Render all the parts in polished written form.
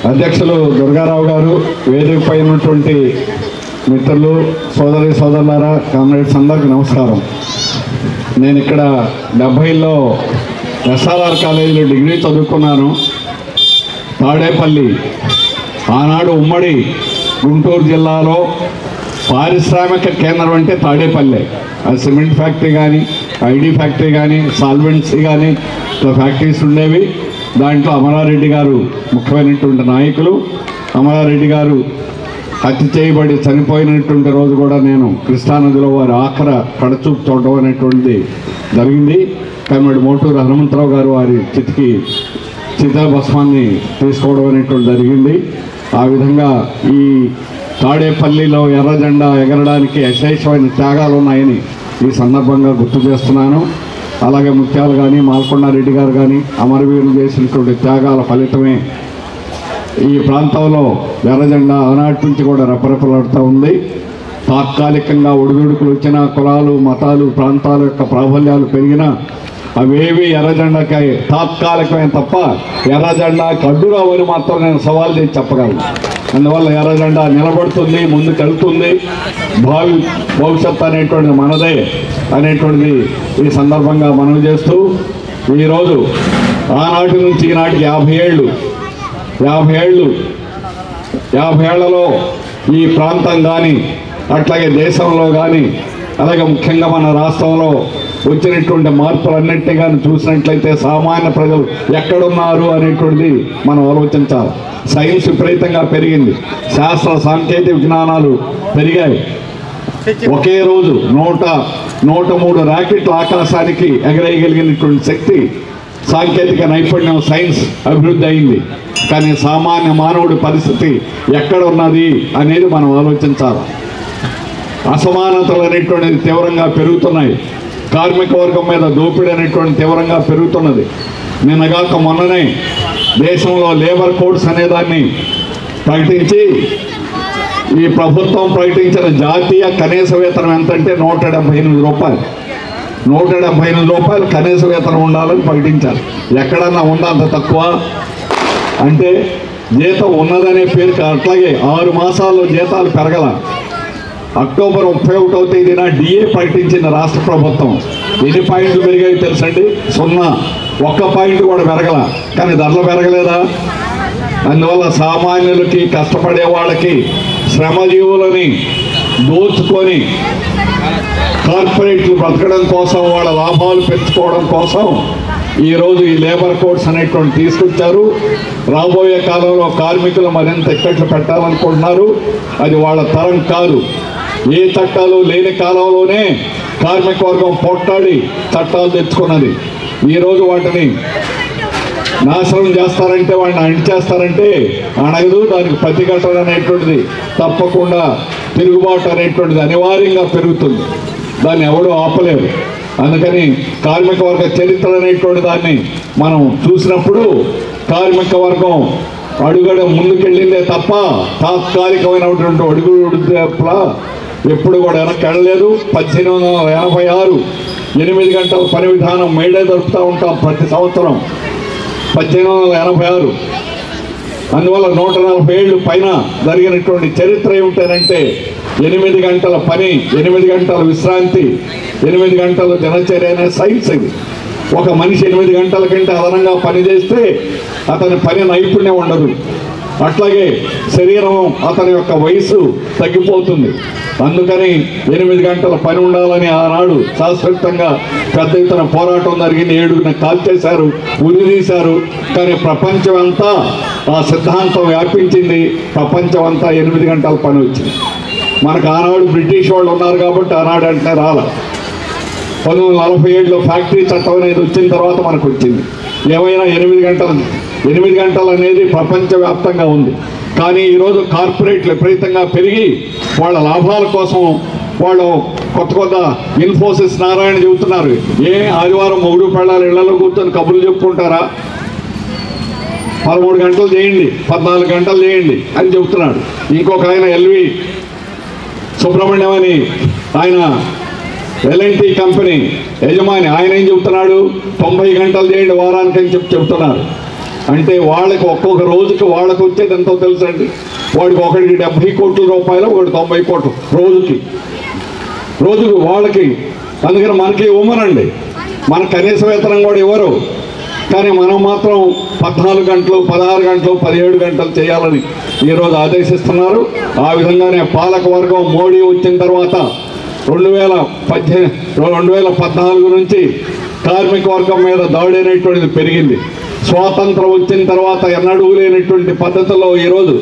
అధ్యక్షులు దుర్గారావు గారు, వేదికపై ఉన్నటువంటి మిత్రులు, సోదరులారా, కామ్రేడ్స్ అందరికీ నమస్కారం. నేను ఇక్కడ 70లో ఎస్ఆర్ఆర్ కాలేజీలో డిగ్రీ చదువుకున్నాను. తాడేపల్లి ఆనాడు ఉమ్మడి గుంటూరు జిల్లాలో పారిశ్రామిక కేంద్రం అంటే తాడేపల్లె. అది సిమెంట్ ఫ్యాక్టరీ కానీ, ఐడి ఫ్యాక్టరీ కానీ, సాల్వెంట్సీ కానీ ఇట్లా ఫ్యాక్టరీస్ ఉండేవి. దాంట్లో అమరారెడ్డి గారు ముఖ్యమైనటువంటి నాయకులు. అమరారెడ్డి గారు హత్య చేయబడి చనిపోయినటువంటి రోజు కూడా నేను కృష్ణానదిలో వారి ఆఖరి కడచూపు చూడడం అనేటువంటిది జరిగింది. కమ్మడి మోటూరు హనుమంతరావు గారు వారి చితాభస్మాన్ని తీసుకోవడం అనేటువంటి జరిగింది. ఆ విధంగా ఈ తాడేపల్లిలో ఎర్ర జెండా ఎగరడానికి అశేషమైన త్యాగాలు ఉన్నాయని ఈ సందర్భంగా గుర్తు చేస్తున్నాను. అలాగే ముత్యాలు కానీ, మాల్కొండారెడ్డి గారు కానీ అమరవీరులు చేసినటువంటి త్యాగాల ఫలితమే ఈ ప్రాంతంలో ఎర్ర జెండా ఆనాటి నుంచి కూడా రెపరెపలాడుతూ ఉంది. తాత్కాలికంగా ఒడిదుడుకులు వచ్చిన కులాలు, మతాలు, ప్రాంతాల యొక్క ప్రాబల్యాలు పెరిగినా అవేవి ఎర్ర జెండాకి తాత్కాలికమైన తప్ప ఎర్ర జెండాకి అడ్డురావని మాత్రం నేను సవాల్ చేసి చెప్పగలను. అందువల్ల ఎర్ర జెండా నిలబడుతుంది, ముందుకెళ్తుంది. భవిష్యత్తు అనేటువంటిది మనదే అనేటువంటిది ఈ సందర్భంగా మనవి చేస్తూ, ఈరోజు ఆనాటి నుంచి ఈనాటికి 50 ఏళ్లలో ఈ ప్రాంతం కానీ, అట్లాగే దేశంలో కానీ, అలాగే ముఖ్యంగా మన రాష్ట్రంలో వచ్చినటువంటి మార్పులన్నింటినీ కానీ చూసినట్లయితే సామాన్య ప్రజలు ఎక్కడున్నారు అనేటువంటిది మనం ఆలోచించాలి. సైన్స్ విపరీతంగా పెరిగింది, శాస్త్ర సాంకేతిక విజ్ఞానాలు పెరిగాయి. ఒకే రోజు 103 రాకెట్లు ఆకాశానికి ఎగరేయగలిగినటువంటి శక్తి, సాంకేతిక నైపుణ్యం, సైన్స్ అభివృద్ధి అయింది. కానీ సామాన్య మానవుడి పరిస్థితి ఎక్కడ ఉన్నది అనేది మనం ఆలోచించాలి. అసమానతలు అనేటువంటిది తీవ్రంగా పెరుగుతున్నాయి. కార్మిక వర్గం మీద దోపిడీ అనేటువంటి తీవ్రంగా పెరుగుతున్నది. నిన్నగాక మొన్ననే దేశంలో లేబర్ కోడ్స్ అనేదాన్ని ప్రకటించి, ఈ ప్రభుత్వం ప్రకటించిన జాతీయ కనీస వేతనం ఎంతంటే 178 రూపాయలు. 178 రూపాయలు కనీస వేతనం ఉండాలని ప్రకటించారు. ఎక్కడన్నా ఉందా అంత తక్కువ? అంటే జీతం ఉన్నదనే పేరుకి. అట్లాగే 6 మాసాల్లో జీతాలు పెరగల. అక్టోబర్ 31వ తేదీన డిఏ ప్రకటించిన రాష్ట్ర ప్రభుత్వం. ఎన్ని పాయింట్లు పెరిగాయి తెలుసండి? 0. 1 పాయింట్ కూడా పెరగల. కానీ ధరలు పెరగలేదా? అందువల్ల సామాన్యులకి, కష్టపడే వాళ్ళకి, శ్రమజీవులని దోచుకొని కార్పొరేట్లు బ్రతకడం కోసం, వాళ్ళ లాభాలు పెంచుకోవడం కోసం ఈరోజు ఈ లేబర్ కోడ్స్ అనేటువంటి తీసుకొచ్చారు. రాబోయే కాలంలో కార్మికులు మరింత ఇక్కట్లు పెట్టాలనుకుంటున్నారు. అది వాళ్ళ తరం కాదు. ఏ చట్టాలు లేని కాలంలోనే కార్మిక వర్గం పోట్లాడి చట్టాలు తెచ్చుకున్నది. ఈరోజు వాటిని నాశనం చేస్తారంటే, వాడిని అణిచేస్తారంటే అణగదు. దానికి ప్రతిఘటన అనేటువంటిది తప్పకుండా, తిరుగుబాటు అనేటువంటిది అనివార్యంగా పెరుగుతుంది. దాన్ని ఎవడూ ఆపలేరు. అందుకని కార్మిక వర్గ చరిత్ర అనేటువంటి దాన్ని మనం చూసినప్పుడు కార్మిక వర్గం అడుగడం ముందుకెళ్ళిందే తప్ప తాత్కాలికమైనటువంటి అడుగులా ఎప్పుడు కూడా వెనక్కి వెళ్ళలేదు. 1886 8 గంటల పని విధానం మేడే జరుపుతూ ఉంటాం ప్రతి సంవత్సరం. 1886. అందువల్ల 140 ఏళ్ళు పైన జరిగినటువంటి చరిత్ర ఏమిటంటే 8 గంటల పని, 8 గంటల విశ్రాంతి, 8 గంటల దినచర్య అనే సైన్స్ ఇది. ఒక మనిషి 8 గంటల కంటే అదనంగా పని చేస్తే అతని పని నైపుణ్యం ఉండదు. అట్లాగే శరీరం, అతని యొక్క వయసు తగ్గిపోతుంది. అందుకని 8 గంటల పని ఉండాలని ఆనాడు శాశ్వతంగా పెద్ద ఎత్తున పోరాటం జరిగింది. 7 కాల్చేశారు, ఉరిదీశారు. కానీ ప్రపంచం అంతా ఆ సిద్ధాంతం వ్యాపించింది. ప్రపంచం అంతా 8 గంటల పని వచ్చింది. మనకు ఆనాడు బ్రిటిష్ వాళ్ళు ఉన్నారు కాబట్టి ఆనాడు అంటే రాలే. 1947లో ఫ్యాక్టరీ చట్టం అనేది వచ్చిన తర్వాత మనకు వచ్చింది. ఏమైనా 8 గంటలు అనేది ప్రపంచవ్యాప్తంగా ఉంది. కానీ ఈరోజు కార్పొరేట్లు విపరీతంగా పెరిగి వాళ్ళ లాభాల కోసం వాళ్ళు కొత్త ఇన్ఫోసిస్ నారాయణ చెబుతున్నారు. ఆదివారం మొగుడు పెళ్ళాలి ఇళ్లలో కూర్చొని కబుర్లు చెప్పుకుంటారా? 13 గంటలు చేయండి, 14 గంటలు చేయండి అని చెబుతున్నాడు. ఇంకొక ఆయన ఎల్వి సుబ్రహ్మణ్యం అని, ఆయన ఎల్ఎన్టీ కంపెనీ యజమాని, ఆయన ఏం చెబుతున్నాడు? 90 గంటలు చేయండి వారానికి అని చెప్తున్నారు. అంటే వాళ్ళకి ఒక్కొక్క రోజుకి వాళ్ళకి వచ్చేది ఎంతో తెలుసండి. వాడికి ఒకటికి 70 కోట్ల రూపాయలు, ఒకటి 90 కోట్లు రోజుకు వాళ్ళకి. అందుకని మనకి ఇవ్వమనండి, మనకు కనీస వేతనం కూడా ఇవ్వరు. కానీ మనం మాత్రం 14 గంటలు, 16 గంటలు, 17 గంటలు చేయాలని ఈరోజు ఆదేశిస్తున్నారు. ఆ విధంగానే పాలక వర్గం మోడీ వచ్చిన తర్వాత 2014 నుంచి కార్మిక వర్గం మీద దాడి అనేటువంటిది పెరిగింది. స్వాతంత్రం వచ్చిన తర్వాత ఎన్నడూ లేనటువంటి పద్ధతిలో ఈరోజు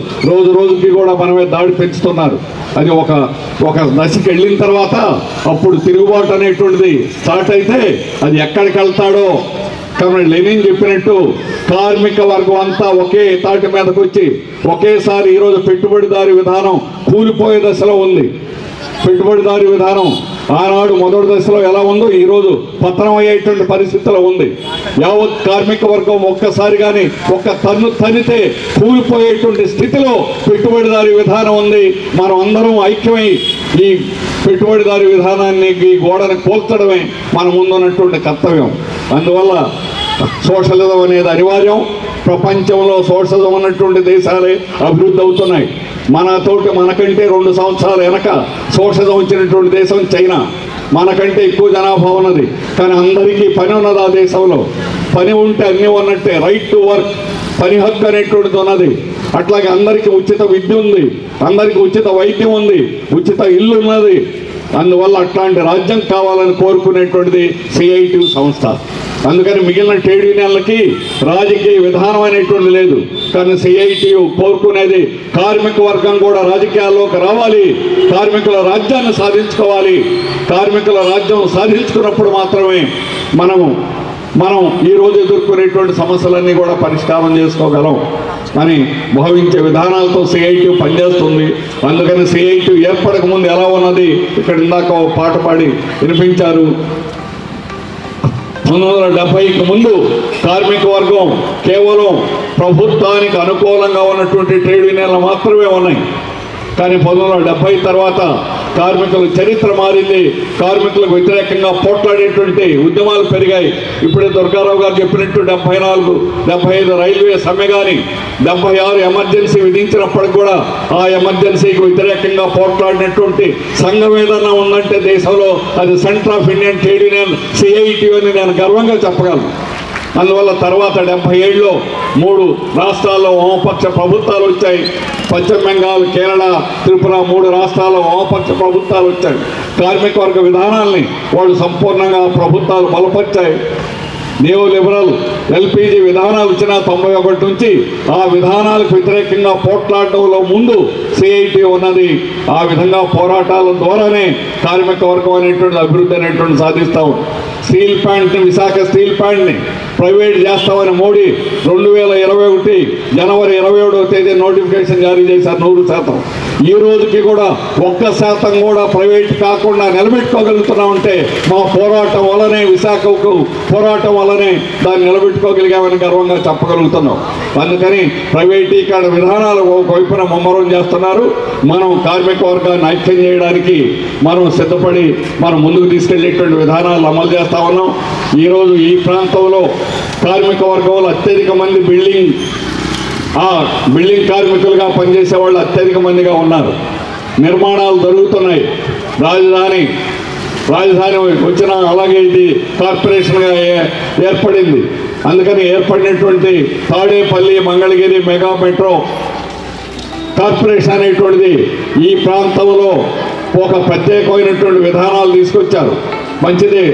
రోజుకి కూడా మనమే దాడి పెంచుతున్నారు. అది ఒక దశకి వెళ్ళిన తర్వాత అప్పుడు తిరుగుబాటు అనేటువంటిది స్టార్ట్ అయితే అది ఎక్కడికి వెళ్తాడో కాబట్టి లెనిన్ చెప్పినట్టు కార్మిక వర్గం అంతా ఒకే తాటి మీదకి వచ్చి ఒకేసారి ఈరోజు పెట్టుబడిదారీ విధానం కూలిపోయే దశలో ఉంది. పెట్టుబడిదారీ విధానం ఆనాడు మొదటి దశలో ఎలా ఉందో ఈరోజు పతనం అయ్యేటువంటి పరిస్థితిలో ఉంది. యావత్ కార్మిక వర్గం ఒక్కసారిగాని ఒక్క తన్ను తనితే కూలిపోయేటువంటి స్థితిలో పెట్టుబడిదారీ విధానం ఉంది. మనం అందరం ఐక్యమై ఈ పెట్టుబడిదారీ విధానాన్ని, ఈ గోడను కూల్చడమే మన ముందున్నటువంటి కర్తవ్యం. అందువల్ల సోషలిజం అనేది అనివార్యం. ప్రపంచంలో సోషలిజం ఉన్నటువంటి దేశాలే అభివృద్ధి అవుతున్నాయి. మనకంటే 2 సంవత్సరాల వెనక సోషలిజం వచ్చినటువంటి దేశం చైనా. మనకంటే ఎక్కువ జనాభా ఉన్నది, కానీ అందరికీ పని ఉన్నది. ఆ దేశంలో పని ఉంటే అన్నీ ఉన్నట్టే. రైట్ టు వర్క్, పని హక్కు అనేటువంటిది ఉన్నది. అట్లాగే అందరికీ ఉచిత విద్య ఉంది, అందరికీ ఉచిత వైద్యం ఉంది, ఉచిత ఇల్లు ఉన్నది. అందువల్ల అట్లాంటి రాజ్యం కావాలని కోరుకునేటువంటిది సిఐటియు సంస్థ. అందుకని మిగిలిన ట్రేడ్ యూనియన్లకి రాజకీయ విధానం అనేటువంటి లేదు, కానీ సిఐటియు కోరుకునేది కార్మిక వర్గం కూడా రాజకీయాల్లోకి రావాలి, కార్మికుల రాజ్యాన్ని సాధించుకోవాలి. కార్మికుల రాజ్యం సాధించుకున్నప్పుడు మాత్రమే మనం ఈరోజు ఎదుర్కొనేటువంటి సమస్యలన్నీ కూడా పరిష్కారం చేసుకోగలం అని భావించే విధానాలతో సిఐటియు పనిచేస్తుంది. అందుకని సిఐటియు ఏర్పడక ముందు ఎలా ఉన్నది ఇక్కడ ఇందాక పాట పాడి వినిపించారు. 1970కి ముందు కార్మిక వర్గం కేవలం ప్రభుత్వానికి అనుకూలంగా ఉన్నటువంటి ట్రేడ్ యూనియన్లు మాత్రమే ఉన్నాయి. కానీ 1970 తర్వాత కార్మికుల చరిత్ర మారింది. కార్మికులకు వ్యతిరేకంగా పోట్లాడేటువంటి ఉద్యమాలు పెరిగాయి. ఇప్పుడే దుర్గారావు గారు చెప్పినట్టు 74, 75 రైల్వే సమ్మె కానీ 76 ఎమర్జెన్సీ విధించినప్పటికి కూడా ఆ ఎమర్జెన్సీకి వ్యతిరేకంగా పోట్లాడినటువంటి సంఘం ఏదన్నా ఉందంటే దేశంలో అది centre of Indian trade union CITU అని నేను గర్వంగా చెప్పగలను. అందువల్ల తర్వాత 77లో 3 రాష్ట్రాల్లో వామపక్ష ప్రభుత్వాలు వచ్చాయి. పశ్చిమ బెంగాల్, కేరళ, త్రిపుర 3 రాష్ట్రాల్లో వామపక్ష ప్రభుత్వాలు వచ్చాయి. కార్మిక వర్గ విధానాల్ని వాళ్ళు సంపూర్ణంగా ప్రభుత్వాలు బలపరిచాయి. నియో లిబరల్ ఎల్పిజి విధానాలు వచ్చిన 91 నుంచి ఆ విధానాలకు వ్యతిరేకంగా పోట్లాడడంలో ముందు సిఐటియు ఉన్నది. ఆ విధంగా పోరాటాల ద్వారానే కార్మిక వర్గం అనేటువంటి అభివృద్ధి అనేటువంటి సాధిస్తాం. స్టీల్ ప్లాంట్ని, విశాఖ స్టీల్ ప్లాంట్ని ప్రైవేట్ చేస్తామని మోడీ 2021 జనవరి 27వ తేదీ నోటిఫికేషన్ జారీ చేశారు 100%. ఈ రోజుకి కూడా 1% కూడా ప్రైవేట్ కాకుండా నిలబెట్టుకోగలుగుతున్నామంటే మా పోరాటం వల్లనే, విశాఖకు పోరాటం వల్లనే దాన్ని నిలబెట్టుకోగలిగామని గర్వంగా చెప్పగలుగుతున్నాం. అందుకని ప్రైవేటీకరణ విధానాలు ఒకవైపున ముమ్మరం చేస్తున్నారు. మనం కార్మిక వర్గాన్ని ఐక్యం చేయడానికి మనం సిద్ధపడి మనం ముందుకు తీసుకెళ్లేటువంటి విధానాలు అమలు చేస్తా ఉన్నాం. ఈరోజు ఈ ప్రాంతంలో కార్మిక వర్గంలో అత్యధిక మంది బిల్డింగ్ కార్మికులుగా పనిచేసే వాళ్ళు అత్యధిక మందిగా ఉన్నారు. నిర్మాణాలు జరుగుతున్నాయి. రాజధాని వచ్చిన అలాగే ఇది కార్పొరేషన్గా ఏర్పడింది. అందుకని ఏర్పడినటువంటి Tadepalli, Mangalagiri mega metro corporation అనేటువంటిది ఈ ప్రాంతంలో ఒక ప్రత్యేకమైనటువంటి విధానాలు తీసుకొచ్చారు. మంచిదే,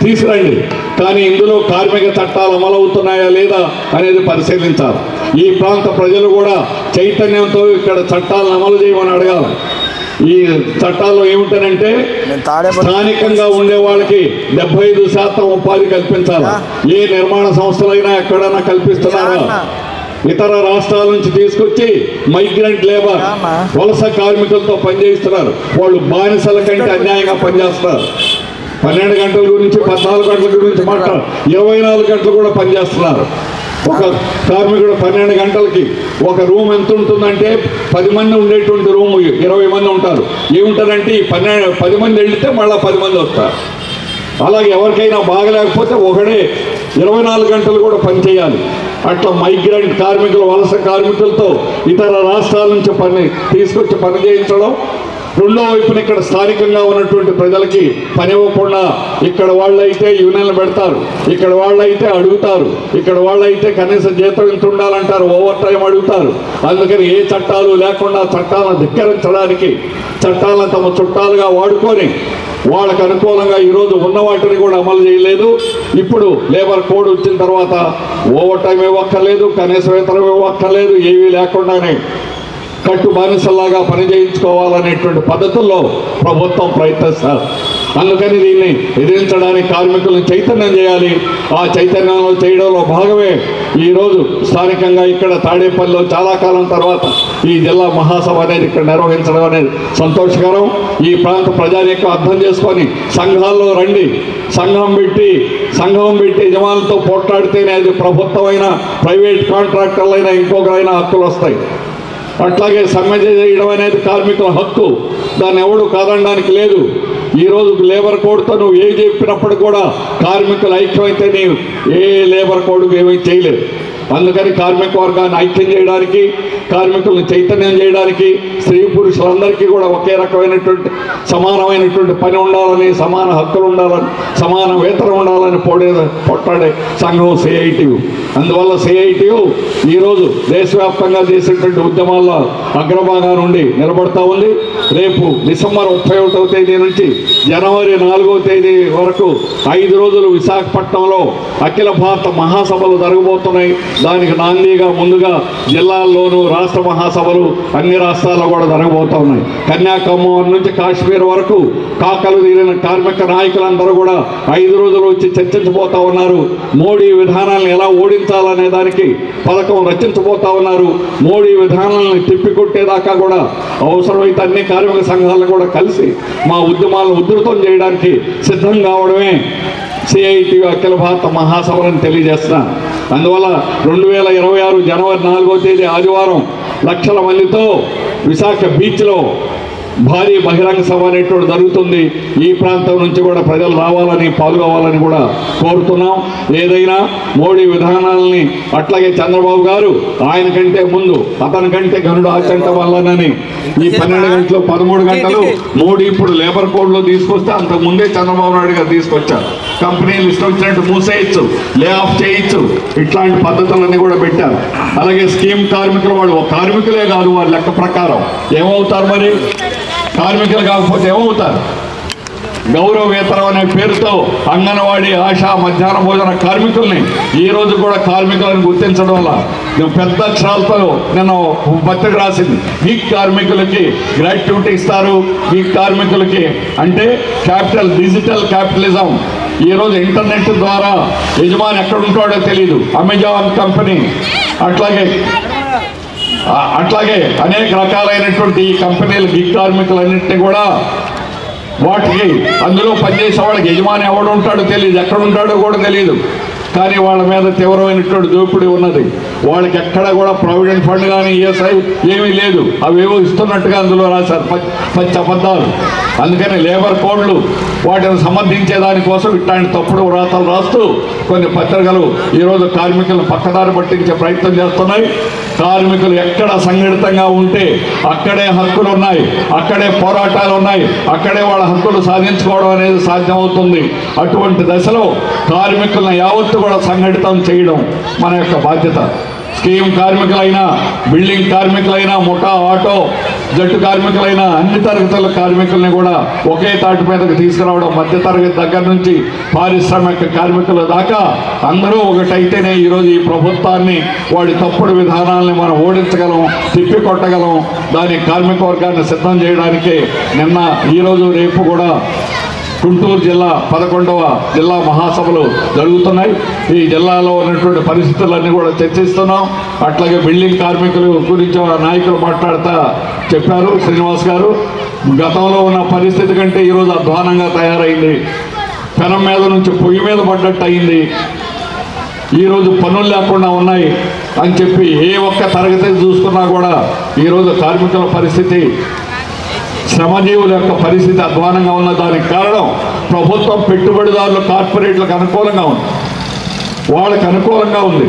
తీసుకురండి. కానీ ఇందులో కార్మిక చట్టాలు అమలవుతున్నాయా లేదా అనేది పరిశీలించాలి. ఈ ప్రాంత ప్రజలు కూడా చైతన్యంతో ఇక్కడ చట్టాలను అమలు చేయమని అడగాలి. ఈ చట్టాల్లో ఏమిటనంటే స్థానికంగా ఉండే వాళ్ళకి 75% ఉపాధి కల్పించాలి. ఏ నిర్మాణ సంస్థలైనా ఎక్కడైనా కల్పిస్తున్నారా? ఇతర రాష్ట్రాల నుంచి తీసుకొచ్చి మైగ్రెంట్ లేబర్, వలస కార్మికులతో పనిచేస్తున్నారు. వాళ్ళు బానిసల కంటే అన్యాయంగా పనిచేస్తున్నారు. 12 గంటల గురించి 14 గంటల గురించి మాట్లాడు, 24 గంటలు కూడా పనిచేస్తున్నారు. ఒక కార్మికుడు 12 గంటలకి ఒక రూమ్ ఎంత ఉంటుందంటే 10 మంది ఉండేటువంటి రూమ్ 20 మంది ఉంటారు. ఏముంటారంటే ఈ 10 మంది వెళితే మళ్ళీ 10 మంది వస్తారు. అలాగే ఎవరికైనా బాగలేకపోతే ఒకడే 24 గంటలు కూడా పనిచేయాలి. అట్లా మైగ్రెంట్ కార్మికులు, వలస కార్మికులతో ఇతర రాష్ట్రాల నుంచి తీసుకొచ్చి పని చేయించడం. రెండో వైపున ఇక్కడ స్థానికంగా ఉన్నటువంటి ప్రజలకి పని ఇవ్వకుండా ఇక్కడ వాళ్ళైతే యూనియన్లు పెడతారు, ఇక్కడ వాళ్ళైతే అడుగుతారు, ఇక్కడ వాళ్ళైతే కనీసం జీతం ఇంత ఉండాలంటారు, ఓవర్ టైం అడుగుతారు. అందుకని ఏ చట్టాలు లేకుండా చట్టాలను ధిక్కరించడానికి చట్టాలను తమ చుట్టాలుగా వాడుకొని వాళ్ళకు అనుకూలంగా ఈరోజు ఉన్న వాటిని కూడా అమలు చేయలేదు. ఇప్పుడు లేబర్ కోడ్ వచ్చిన తర్వాత ఓవర్ టైం ఇవ్వక్కర్లేదు, కనీస వేతనం ఇవ్వక్కర్లేదు, ఏవీ లేకుండానే కట్టు బానిసల్లాగా పని చేయించుకోవాలనేటువంటి పద్ధతుల్లో ప్రభుత్వం ప్రయత్నిస్తారు. అందుకని దీన్ని ఎదిరించడానికి కార్మికులను చైతన్యం చేయాలి. ఆ చైతన్యంలో చేయడంలో భాగమే ఈరోజు స్థానికంగా ఇక్కడ తాడేపల్లిలో చాలా కాలం తర్వాత ఈ జిల్లా మహాసభ అనేది ఇక్కడ నిర్వహించడం అనేది సంతోషకరం. ఈ ప్రాంత ప్రజానీకం అర్థం చేసుకొని సంఘాల్లో రండి, సంఘం పెట్టి యజమానులతో పోట్లాడితేనే అది ప్రభుత్వమైన ప్రైవేట్ కాంట్రాక్టర్లైనా ఇంకొకరైనా హక్కులు వస్తాయి. అట్లాగే సమ్మె చేయడం అనేది కార్మికుల హక్కు, దాన్ని ఎవడు కాదనడానికి లేదు. ఈరోజు లేబర్ కోడ్తో నువ్వు ఏం చెప్పినప్పుడు కూడా కార్మికుల ఐక్యమైతే నీవు ఏ లేబర్ కోడ్కు ఏమీ చేయలేదు. అందుకని కార్మిక వర్గాన్ని ఐక్యం చేయడానికి, కార్మికులను చైతన్యం చేయడానికి, స్త్రీ పురుషులందరికీ కూడా ఒకే రకమైనటువంటి సమానమైనటువంటి పని ఉండాలని, సమాన హక్కులు ఉండాలని, సమాన వేతనం ఉండాలని పోట్లాడే సంఘం సిఐటియు. అందువల్ల సిఐటియు ఈరోజు దేశవ్యాప్తంగా చేసేటువంటి ఉద్యమాల్లో అగ్రభాగా నుండి నిలబడతా ఉంది. రేపు డిసెంబర్ 31వ తేదీ నుంచి జనవరి 4వ తేదీ వరకు 5 రోజులు విశాఖపట్నంలో అఖిల భారత మహాసభలు జరగబోతున్నాయి. దానికి నాందీగా ముందుగా జిల్లాల్లోనూ రాష్ట్ర మహాసభలు అన్ని రాష్ట్రాల్లో కూడా జరగబోతున్నాయి. కన్యాకుమారి నుంచి కాశ్మీర్ వరకు కాకలు తీరిన కార్మిక నాయకులందరూ కూడా 5 రోజులు వచ్చి చర్చించబోతా ఉన్నారు. మోడీ విధానాలను ఎలా ఓడించాలనే దానికి పథకం రచించబోతా ఉన్నారు. మోడీ విధానాలను తిప్పికొట్టేదాకా కూడా అవసరమైతే అన్ని కార్మిక సంఘాలను కూడా కలిసి మా ఉద్యమాలను ఉధృతం చేయడానికి సిద్ధం కావడమే సిఐటి అఖిల భారత మహాసభలను తెలియజేస్తున్నాను. అందువల్ల 2026 జనవరి 4వ తేదీ ఆదివారం లక్షల మందితో విశాఖ బీచ్లో భారీ బహిరంగ సభ అనేటువంటి జరుగుతుంది. ఈ ప్రాంతం నుంచి కూడా ప్రజలు రావాలని, పాల్గొవాలని కూడా కోరుతున్నాం. ఏదైనా మోడీ విధానాలని, అట్లాగే చంద్రబాబు గారు ఆయన కంటే ముందు అతని కంటే గనుడు ఆచంట వల్లనని ఈ 12 గంటలు 13 గంటలు మోడీ ఇప్పుడు లేబర్ కోడ్లో తీసుకొస్తే అంతకు ముందే చంద్రబాబు నాయుడు గారు తీసుకొచ్చారు. కంపెనీలు ఇష్టం వచ్చినట్టు మూసేయచ్చు, లే ఆఫ్ చేయొచ్చు, ఇట్లాంటి పద్ధతులన్నీ కూడా పెట్టారు. అలాగే స్కీమ్ కార్మికులు వాళ్ళు కార్మికులే కాదు, వాళ్ళ లెక్క ప్రకారం ఏమవుతారు మరి? కార్మికులు కాకపోతే ఏమవుతారు? గౌరవ వేతనం అనే పేరుతో అంగన్వాడీ, ఆశా, మధ్యాహ్న భోజన కార్మికుల్ని ఈ రోజు కూడా కార్మికులను గుర్తించడం వల్ల పెద్ద అక్షరాలతో నేను పత్రిక రాసింది. గీక్ కార్మికులకి గ్రాట్యుటీ ఇస్తారు. గీక్ కార్మికులకి అంటే డిజిటల్ క్యాపిటలిజం. ఈరోజు ఇంటర్నెట్ ద్వారా యజమాని ఎక్కడ ఉంటాడో తెలియదు. అమెజాన్ కంపెనీ అట్లాగే అనేక రకాలైనటువంటి ఈ కంపెనీలు గిగ్ కార్మికులన్నింటినీ కూడా వాటికి అందులో పనిచేసే వాళ్ళకి యజమాని ఎవడు ఉంటాడో తెలియదు, ఎక్కడ ఉంటాడో కూడా తెలియదు. కానీ వాళ్ళ మీద తీవ్రమైనటువంటి దోపిడీ ఉన్నది. వాళ్ళకి ఎక్కడ కూడా ప్రావిడెంట్ ఫండ్ కానీ ఈఎస్ఐ ఏమీ లేదు. అవేవో ఇస్తున్నట్టుగా అందులో రాశారు పచ్చి అబద్ధాలు. అందుకని లేబర్ కోడ్లు వాటిని సమర్థించే దానికోసం ఇట్లాంటి తప్పుడు వ్రాతలు రాస్తూ కొన్ని పత్రికలు ఈరోజు కార్మికులను పక్కదారి పట్టించే ప్రయత్నం చేస్తున్నాయి. కార్మికులు ఎక్కడ సంఘటితంగా ఉంటే అక్కడే హక్కులు ఉన్నాయి, అక్కడే పోరాటాలు ఉన్నాయి, అక్కడే వాళ్ళ హక్కులు సాధించుకోవడం అనేది సాధ్యమవుతుంది. అటువంటి దశలో కార్మికులను యావత్తు కూడా సంఘటితం చేయడం మన యొక్క బాధ్యత. స్కీమ్ కార్మికులైనా, బిల్డింగ్ కార్మికులైనా, ముఠా, ఆటో, జట్టు కార్మికులైనా అన్ని తరగతుల కార్మికుల్ని కూడా ఒకే తాటి మీదకి తీసుకురావడం, మధ్యతరగతి దగ్గర నుంచి పారిశ్రామిక కార్మికుల దాకా అందరూ ఒకటైతేనే ఈరోజు ఈ ప్రభుత్వాన్ని, వాడి తప్పుడు విధానాలని మనం ఓడించగలం, తిప్పికొట్టగలం. దాని కార్మిక వర్గాన్ని సిద్ధం చేయడానికి నిన్న, ఈరోజు, రేపు కూడా గుంటూరు జిల్లా 11వ జిల్లా మహాసభలు జరుగుతున్నాయి. ఈ జిల్లాలో ఉన్నటువంటి పరిస్థితులన్నీ కూడా చర్చిస్తున్నాం. అట్లాగే బిల్డింగ్ కార్మికుల గురించి నాయకులు మాట్లాడుతూ చెప్పారు. శ్రీనివాస్ గారు, గతంలో ఉన్న పరిస్థితి కంటే ఈరోజు అధ్వానంగా తయారైంది. పెనం మీద నుంచి పొయ్యి మీద పడ్డట్టు అయింది. ఈరోజు పనులు లేకుండా ఉన్నాయి అని చెప్పి ఏ ఒక్క తరగతి చూసుకున్నా కూడా ఈరోజు కార్మికుల పరిస్థితి, శ్రమజీవుల యొక్క పరిస్థితి అధ్వానంగా ఉన్న. దానికి కారణం ప్రభుత్వం పెట్టుబడిదారులు, కార్పొరేట్లకు అనుకూలంగా ఉంది, వాళ్ళకు అనుకూలంగా ఉంది.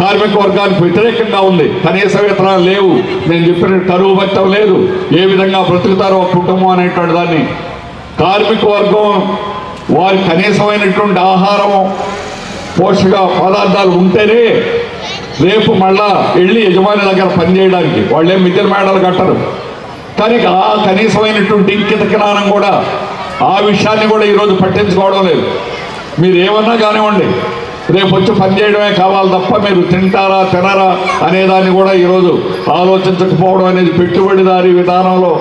కార్మిక వర్గానికి వ్యతిరేకంగా ఉంది. కనీస వేతనాలు లేవు, నేను చెప్పిన కరువు భత్యం లేదు, ఏ విధంగా బ్రతుకుతారో కుటుంబం అనేటువంటి దాన్ని కార్మిక వర్గం వారి కనీసమైనటువంటి ఆహారం పోషక పదార్థాలు ఉంటేనే రేపు మళ్ళా వెళ్ళి యజమాని దగ్గర పనిచేయడానికి. వాళ్ళేం మిద్దెల మేడలు కట్టరు, కానీ ఆ కనీసమైనటువంటి ఇంకిత జ్ఞానం కూడా ఆ విషయాన్ని కూడా ఈరోజు పట్టించుకోవడం లేదు. మీరు ఏమన్నా కానివ్వండి, రేపు వచ్చి పనిచేయడమే కావాలి తప్ప మీరు తింటారా తినరా అనేదాన్ని కూడా ఈరోజు ఆలోచించకపోవడం అనేది పెట్టుబడిదారీ విధానంలో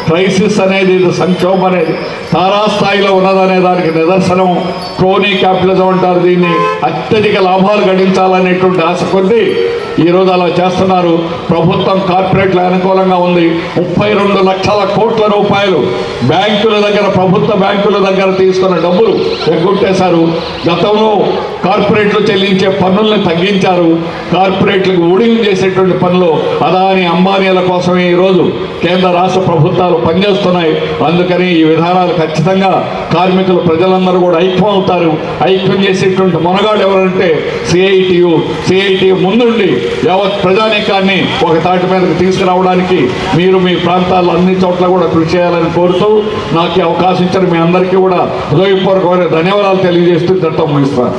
క్రైసిస్ అనేది, సంక్షోభం అనేది తారాస్థాయిలో ఉన్నదనే దానికి నిదర్శనం. క్రోనీ క్యాపిటలిజం అంటారు దీన్ని. అత్యధిక లాభాలు గడించాలనేటువంటి ఆశ కొద్దీ ఈరోజు అలా చేస్తున్నారు. ప్రభుత్వం కార్పొరేట్ల అనుకూలంగా ఉంది. 32 లక్షల కోట్ల రూపాయలు బ్యాంకుల దగ్గర, ప్రభుత్వ బ్యాంకుల దగ్గర తీసుకున్న డబ్బులు ఎగ్గొట్టేశారు. గతంలో కార్పొరేట్లు చెల్లించే పన్నుల్ని తగ్గించారు. కార్పొరేట్లకు ఊడియం చేసేటువంటి పనులు అదాని అంబానీల కోసమే ఈరోజు కేంద్ర రాష్ట్ర ప్రభుత్వాలు పనిచేస్తున్నాయి. అందుకని ఈ విధానాలు ఖచ్చితంగా కార్మికులు ప్రజలందరూ కూడా ఐక్యం అవుతారు. ఐక్యం చేసేటువంటి మొనగాడు ఎవరంటే సిఐటియు ముందుండి యావత్ ప్రజానీకాన్ని ఒక తాటి మీదకి తీసుకురావడానికి మీరు మీ ప్రాంతాల్లో అన్ని చోట్ల కూడా కృషి చేయాలని కోరుతూ నాకు ఈ అవకాశం ఇచ్చిన మీ అందరికీ కూడా హృదయపూర్వకమైన ధన్యవాదాలు తెలియజేస్తూ చట్టం ముగిస్తాను.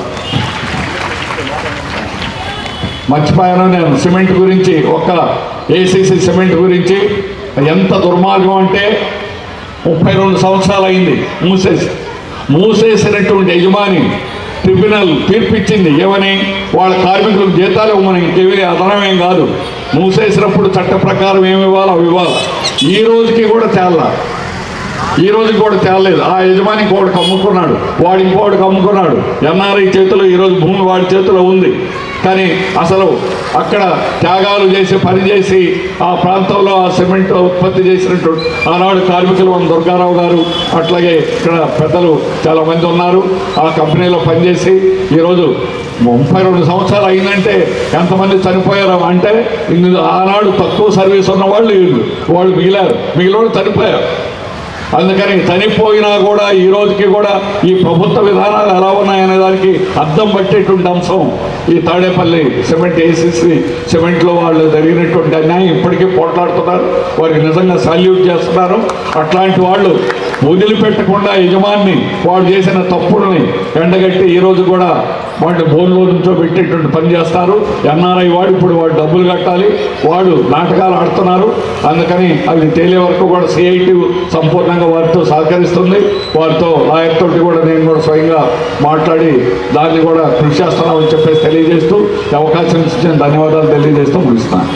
మర్చిపోయాను నేను సిమెంట్ గురించి, ఒక ఏసీసీ సిమెంట్ గురించి. ఎంత దుర్మార్గం అంటే 32 సంవత్సరాలు అయింది మూసేసినటువంటి యజమాని ట్రిబ్యునల్ తీర్పిచ్చింది. ఏమని? వాళ్ళ కార్మికులకు జీతాలు ఇవ్వమని, ఇంకేమీ అదనమేం కాదు. మూసేసినప్పుడు చట్ట ప్రకారం ఏమి ఇవ్వాలో అవి ఇవ్వాలి. ఈ రోజుకి కూడా తేలలేదు. ఆ యజమాని ఇంకోటికి అమ్ముకున్నాడు, వాడు ఇంకోటికి అమ్ముకున్నాడు. ఎన్ఆర్ఐ చేతిలో ఈరోజు భూమి వాడి చేతిలో ఉంది. కానీ అసలు అక్కడ త్యాగాలు చేసి పనిచేసి ఆ ప్రాంతంలో ఆ సిమెంట్ ఉత్పత్తి చేసినటువంటి ఆనాడు కార్మికులు మన దుర్గారావు గారు, అట్లాగే ఇక్కడ పెద్దలు చాలామంది ఉన్నారు. ఆ కంపెనీలో పనిచేసి ఈరోజు 32 సంవత్సరాలు అయిందంటే ఎంతమంది చనిపోయారు అంటే, ఆనాడు తక్కువ సర్వీస్ ఉన్న వాళ్ళు మిగిలిన చనిపోయారు. అందుకని చనిపోయినా కూడా ఈ రోజుకి కూడా ఈ ప్రభుత్వ విధానాలు ఎలా ఉన్నాయనే దానికి అద్దం పట్టేటువంటి అంశం ఈ తాడేపల్లి సిమెంట్, ఏసీసీ సిమెంట్లో వాళ్ళు జరిగినటువంటి అన్యాయం ఇప్పటికీ పోట్లాడుతున్నారు. వారికి నిజంగా సాల్యూట్ చేస్తున్నారు. అట్లాంటి వాళ్ళు వదిలిపెట్టకుండా యజమాని వాడు చేసిన తప్పుల్ని ఎండగట్టి ఈరోజు కూడా వాడిని బోన్లో నుంచో పెట్టేటువంటి పని చేస్తారు. ఎన్ఆర్ఐ వాడు ఇప్పుడు వాడు డబ్బులు కట్టాలి, వాడు నాటకాలు ఆడుతున్నారు. అందుకని అవి తేలే వరకు కూడా సిఐటి సంపూర్ణంగా వారితో సహకరిస్తుంది. వారితో లాయర్ తోటి కూడా నేను కూడా స్వయంగా మాట్లాడి దాన్ని కూడా కృషి చేస్తున్నామని చెప్పేసి తెలియజేస్తూ అవకాశం ఇచ్చిన ధన్యవాదాలు తెలియజేస్తూ ముగిస్తున్నాను.